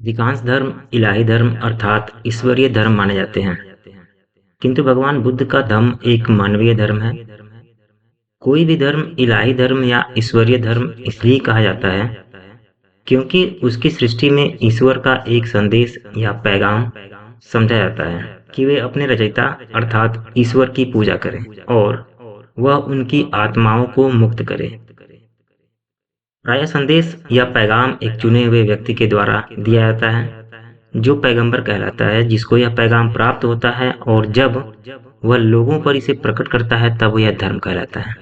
अधिकांश धर्म इलाही धर्म अर्थात ईश्वरीय धर्म माने जाते हैं, किंतु भगवान बुद्ध का धर्म एक मानवीय धर्म है। कोई भी धर्म इलाही धर्म या ईश्वरीय धर्म इसलिए कहा जाता है क्योंकि उसकी सृष्टि में ईश्वर का एक संदेश या पैगाम समझा जाता है कि वे अपने रचयिता अर्थात ईश्वर की पूजा करें और वह उनकी आत्माओं को मुक्त करे। प्रायः संदेश या पैगाम एक चुने हुए व्यक्ति के द्वारा दिया जाता है जो पैगंबर कहलाता है, जिसको यह पैगाम प्राप्त होता है और जब वह लोगों पर इसे प्रकट करता है तब यह धर्म कहलाता है।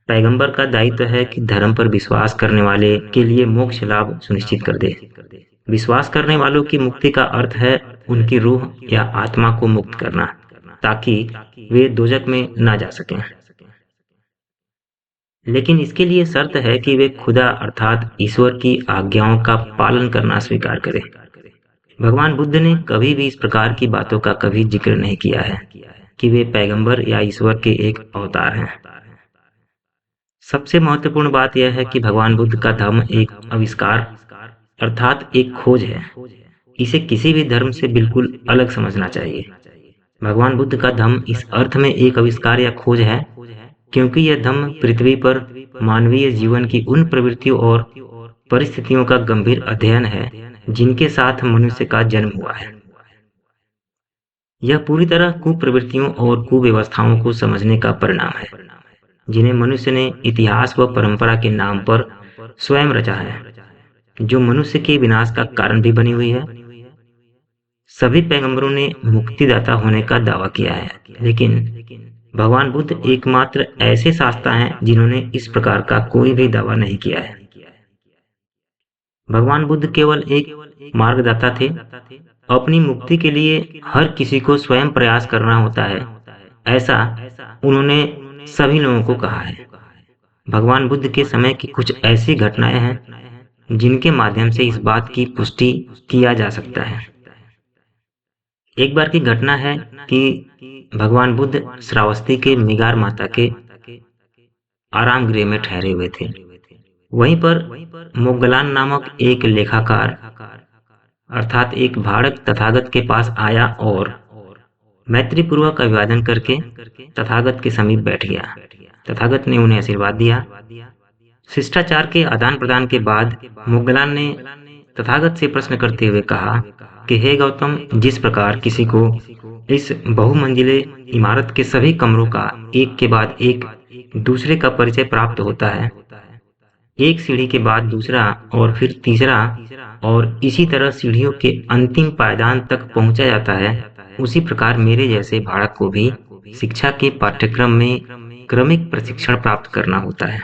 पैगंबर का दायित्व है कि धर्म पर विश्वास करने वाले के लिए मोक्ष लाभ सुनिश्चित कर दे। विश्वास करने वालों की मुक्ति का अर्थ है उनकी रूह या आत्मा को मुक्त करना, ताकि वे दोजक में ना जा सकें। लेकिन इसके लिए शर्त है कि वे खुदा अर्थात ईश्वर की आज्ञाओं का पालन करना स्वीकार करें। भगवान बुद्ध ने कभी भी इस प्रकार की बातों का कभी जिक्र नहीं किया है कि वे पैगंबर या ईश्वर के एक अवतार हैं। सबसे महत्वपूर्ण बात यह है कि भगवान बुद्ध का धर्म एक आविष्कार अर्थात एक खोज है। इसे किसी भी धर्म से बिल्कुल अलग समझना चाहिए। भगवान बुद्ध का धर्म इस अर्थ में एक आविष्कार या खोज है क्योंकि यह धम्म पृथ्वी पर मानवीय जीवन की उन प्रवृत्तियों और परिस्थितियों का गंभीर अध्ययन है जिनके साथ मनुष्य का जन्म हुआ है। यह पूरी तरह कुप्रवृत्तियों और कुव्यवस्थाओं को समझने का परिणाम है जिन्हें मनुष्य ने इतिहास व परंपरा के नाम पर स्वयं रचा है, जो मनुष्य के विनाश का कारण भी बनी हुई है। सभी पैगंबरों ने मुक्तिदाता होने का दावा किया है, लेकिन भगवान बुद्ध एकमात्र ऐसे शास्ता हैं जिन्होंने इस प्रकार का कोई भी दावा नहीं किया है। भगवान बुद्ध केवल एक मार्गदाता थे। अपनी मुक्ति के लिए हर किसी को स्वयं प्रयास करना होता है, ऐसा उन्होंने सभी लोगों को कहा है। भगवान बुद्ध के समय की कुछ ऐसी घटनाएं हैं जिनके माध्यम से इस बात की पुष्टि किया जा सकता है। एक बार की घटना है कि भगवान बुद्ध श्रावस्ती के मिगार माता के आराम गृह में ठहरे हुए थे। वहीं पर मोगलान नामक एक लेखाकार अर्थात एक भाड़क तथागत के पास आया और मैत्रीपूर्वक अभिवादन करके तथागत के समीप बैठ गया। तथागत ने उन्हें आशीर्वाद दिया। शिष्टाचार के आदान प्रदान के बाद मोगलान ने तथागत से प्रश्न करते हुए कहा कि हे गौतम, जिस प्रकार किसी को इस बहुमंजिले इमारत के सभी कमरों का एक के बाद एक दूसरे का परिचय प्राप्त होता है, एक सीढ़ी के बाद दूसरा और फिर तीसरा, और इसी तरह सीढ़ियों के अंतिम पायदान तक पहुंचा जाता है, उसी प्रकार मेरे जैसे भाड़क को भी शिक्षा के पाठ्यक्रम में क्रमिक प्रशिक्षण प्राप्त करना होता है।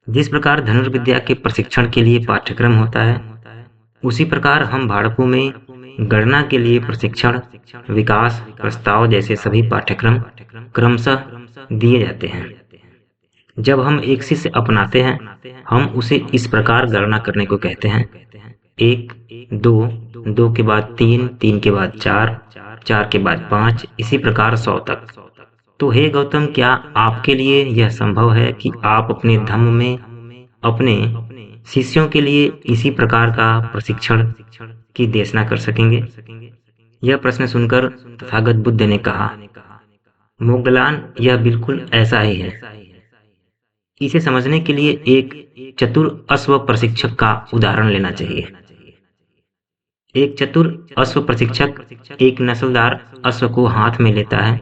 जिस प्रकार धनुर्विद्या के प्रशिक्षण के लिए पाठ्यक्रम होता है, उसी प्रकार हम भाड़कों में गणना के लिए प्रशिक्षण, विकास प्रस्ताव जैसे सभी पाठ्यक्रम क्रमशः दिए जाते हैं। जब हम एक शिष्य अपनाते हैं, हम उसे इस प्रकार गणना करने को कहते हैं: 1, 2, 2 के बाद 3, 3 के बाद 4, 4 के बाद 5, इसी प्रकार 100 तक। तो हे गौतम, क्या आपके लिए यह संभव है कि आप अपने धम्म में अपने शिष्यों के लिए इसी प्रकार का प्रशिक्षण की देशना कर सकेंगे? यह प्रश्न सुनकर तथागत बुद्ध ने कहा, मोगलान, यह बिल्कुल ऐसा ही है। इसे समझने के लिए एक चतुर अश्व प्रशिक्षक का उदाहरण लेना चाहिए। एक चतुर अश्व प्रशिक्षक एक नस्लदार अश्व को हाथ में लेता है।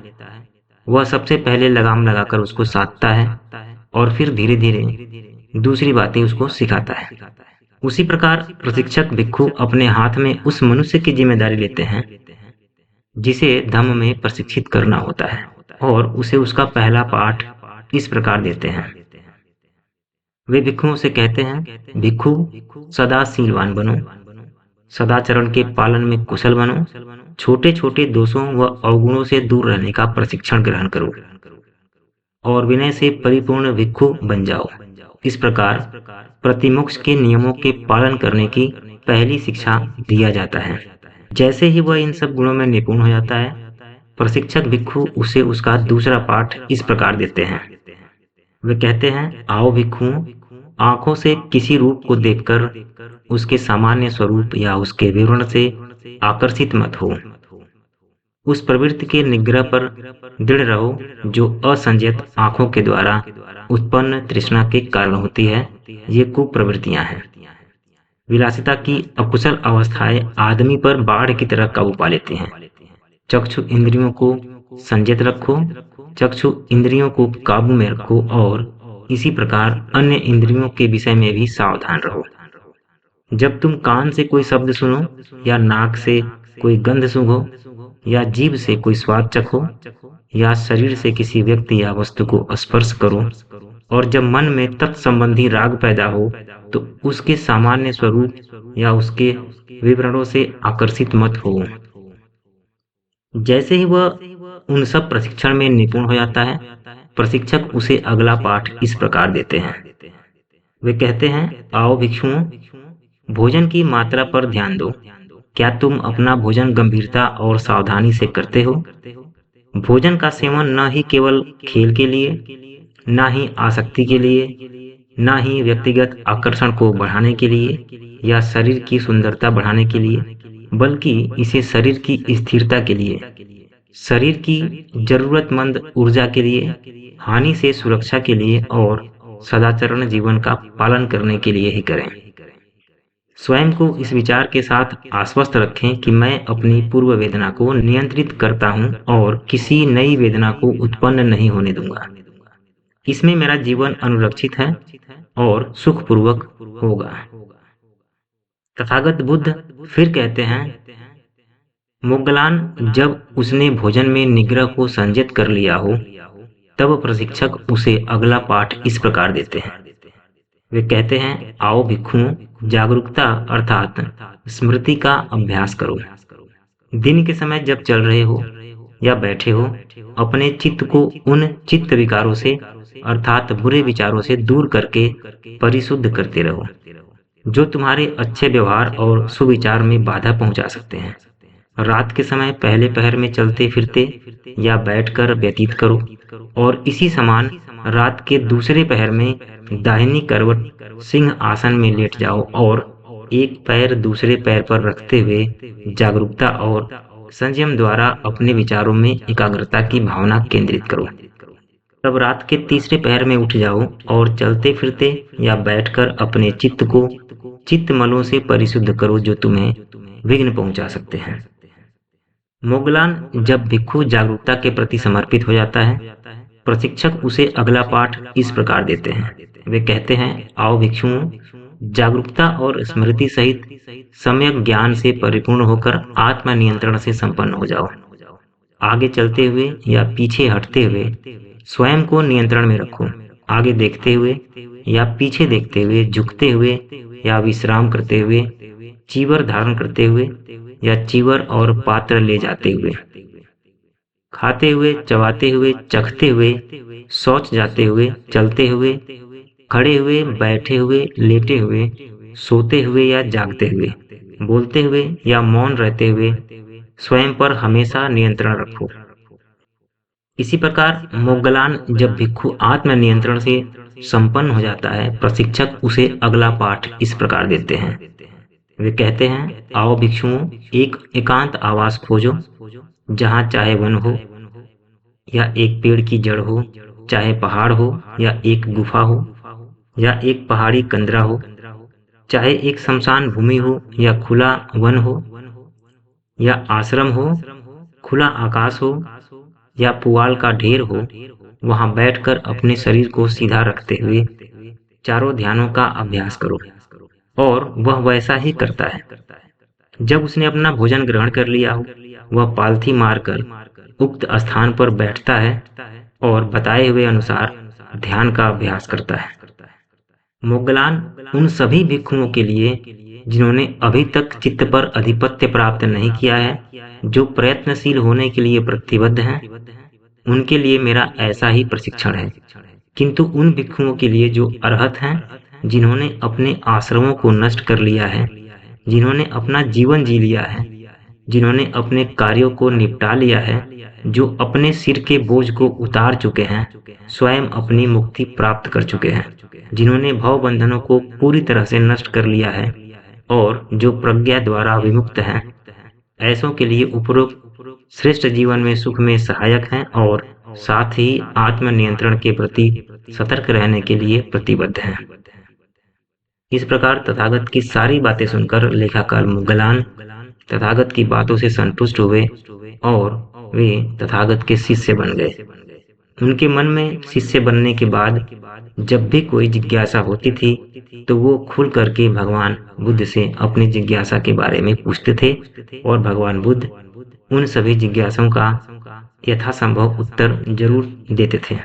वह सबसे पहले लगाम लगाकर उसको साधता है और फिर धीरे धीरे दूसरी बातें उसको सिखाता है। उसी प्रकार प्रशिक्षक भिक्षु अपने हाथ में उस मनुष्य की जिम्मेदारी लेते हैं जिसे धम्म में प्रशिक्षित करना होता है और उसे उसका पहला पाठ इस प्रकार देते हैं। वे भिक्षुओं से कहते हैं, भिक्षु, सदा शीलवान बनो, सदाचरण के पालन में कुशल बनो, छोटे छोटे दोषों व अवगुणों से दूर रहने का प्रशिक्षण ग्रहण करो और विनय से परिपूर्ण भिक्षु बन जाओ। इस प्रकार प्रतिमोक्ष के नियमों के पालन करने की पहली शिक्षा दिया जाता है। जैसे ही वह इन सब गुणों में निपुण हो जाता है, प्रशिक्षक भिक्षु उसे उसका दूसरा पाठ इस प्रकार देते हैं। वे कहते हैं, आओ भिक्षुओं, आंखों से किसी रूप को देखकर उसके सामान्य स्वरूप या उसके विवरण से आकर्षित मत हो। उस प्रवृत्ति के निग्रह पर दृढ़ रहो जो असंयत आंखों के द्वारा उत्पन्न तृष्णा के कारण होती है। ये कुप्रवृत्तियां हैं। विलासिता की अकुशल अवस्थाएं आदमी पर बाढ़ की तरह काबू पा लेती हैं। चक्षु इंद्रियों को संयत रखो, चक्षु इंद्रियों को काबू में रखो और इसी प्रकार अन्य इंद्रियों के विषय में भी सावधान रहो। जब तुम कान से कोई शब्द सुनो या नाक से कोई गंध सूंघो या जीभ से कोई स्वाद चखो या शरीर से किसी व्यक्ति या वस्तु को स्पर्श करो और जब मन में तत्संबंधी राग पैदा हो तो उसके सामान्य स्वरूप या उसके विवरणों से आकर्षित मत हो। जैसे ही वह उन सब प्रशिक्षण में निपुण हो जाता है, प्रशिक्षक उसे अगला पाठ इस प्रकार देते हैं। वे कहते हैं, आओ भिक्षुओं, भोजन की मात्रा पर ध्यान दो। क्या तुम अपना भोजन गंभीरता और सावधानी से करते हो? भोजन का सेवन न ही केवल खेल के लिए, न ही आसक्ति के लिए, न ही व्यक्तिगत आकर्षण को बढ़ाने के लिए या शरीर की सुंदरता बढ़ाने के लिए, बल्कि इसे शरीर की स्थिरता के लिए, शरीर की जरूरतमंद ऊर्जा के लिए, हानि से सुरक्षा के लिए और सदाचरण जीवन का पालन करने के लिए ही करें। स्वयं को इस विचार के साथ आश्वस्त रखें कि मैं अपनी पूर्व वेदना को नियंत्रित करता हूं और किसी नई वेदना को उत्पन्न नहीं होने दूंगा। इसमें मेरा जीवन अनुरक्षित है और सुखपूर्वक होगा। तथागत बुद्ध फिर कहते हैं, मोगलान, जब उसने भोजन में निग्रह को संयत कर लिया हो, तब प्रशिक्षक उसे अगला पाठ इस प्रकार देते हैं। वे कहते हैं, आओ भिक्षुओं, जागरूकता अर्थात स्मृति का अभ्यास करो। दिन के समय जब चल रहे हो या बैठे हो, अपने चित्त को उन चित्त विकारों से अर्थात बुरे विचारों से दूर करके परिशुद्ध करते रहो जो तुम्हारे अच्छे व्यवहार और सुविचार में बाधा पहुंचा सकते हैं। रात के समय पहले पहर में चलते फिरते या बैठकर व्यतीत करो और इसी समान रात के दूसरे पहर में दाहिनी करवट सिंह आसन में लेट जाओ और एक पैर दूसरे पैर पर रखते हुए जागरूकता और संयम द्वारा अपने विचारों में एकाग्रता की भावना केंद्रित करो। तब रात के तीसरे पहर में उठ जाओ और चलते फिरते या बैठकर अपने चित्त को चित्तमलों से परिशुद्ध करो जो तुम्हें विघ्न पहुंचा सकते हैं। मोगलान, जब भिक्षु जागरूकता के प्रति समर्पित हो जाता है, प्रशिक्षक उसे अगला पाठ इस प्रकार देते हैं। वे कहते हैं, आओ भिक्षुओं, जागरूकता और स्मृति सहित सम्यक ज्ञान से परिपूर्ण होकर आत्मनियंत्रण से संपन्न हो जाओ। आगे चलते हुए या पीछे हटते हुए स्वयं को नियंत्रण में रखो। आगे देखते हुए या पीछे देखते हुए, झुकते हुए या विश्राम करते हुए, चीवर धारण करते हुए या चीवर और पात्र ले जाते हुए, खाते हुए, चबाते हुए, चखते हुए, शौच जाते हुए, चलते हुए, खड़े हुए, बैठे हुए, लेटे हुए, सोते हुए या जागते हुए, बोलते हुए या मौन रहते हुए, स्वयं पर हमेशा नियंत्रण रखो। इसी प्रकार मोगलान, जब भिक्षु आत्म नियंत्रण से संपन्न हो जाता है, प्रशिक्षक उसे अगला पाठ इस प्रकार देते हैं। वे कहते हैं, आओ भिक्षुओं, एक एकांत आवास खोजो, जहां चाहे वन हो या एक पेड़ की जड़ हो, चाहे पहाड़ हो या एक गुफा हो या एक पहाड़ी कंदरा हो, चाहे एक शमशान भूमि हो या खुला वन हो या आश्रम हो, खुला आकाश हो या पुआल का ढेर हो, वहां बैठकर अपने शरीर को सीधा रखते हुए चारों ध्यानों का अभ्यास करो। और वह वैसा ही करता है। जब उसने अपना भोजन ग्रहण कर लिया हो, वह पालथी मारकर उक्त स्थान पर बैठता है और बताए हुए अनुसार ध्यान का अभ्यास करता है। मोगलान, उन सभी भिक्षुओं के लिए जिन्होंने अभी तक चित्त पर अधिपत्य प्राप्त नहीं किया है, जो प्रयत्नशील होने के लिए प्रतिबद्ध हैं, उनके लिए मेरा ऐसा ही प्रशिक्षण है। किंतु उन भिक्षुओं के लिए जो अरहत हैं, जिन्होंने अपने आश्रमों को नष्ट कर लिया है, जिन्होंने अपना जीवन जी लिया है, जिन्होंने अपने कार्यों को निपटा लिया है, जो अपने सिर के बोझ को उतार चुके हैं, स्वयं अपनी मुक्ति प्राप्त कर चुके हैं, जिन्होंने भव बंधनों को पूरी तरह से नष्ट कर लिया है और जो प्रज्ञा द्वारा विमुक्त हैं, ऐसों के लिए उपरोक्त श्रेष्ठ जीवन में सुख में सहायक हैं और साथ ही आत्मनियंत्रण के प्रति सतर्क रहने के लिए प्रतिबद्ध हैं। इस प्रकार तथागत की सारी बातें सुनकर लेखाकार मुगलान तथागत की बातों से संतुष्ट हुए और वे तथागत के शिष्य बन गए। उनके मन में शिष्य बनने के बाद जब भी कोई जिज्ञासा होती थी, तो वो खुल करके भगवान बुद्ध से अपनी जिज्ञासा के बारे में पूछते थे और भगवान बुद्ध उन सभी जिज्ञासाओं का यथासंभव उत्तर जरूर देते थे।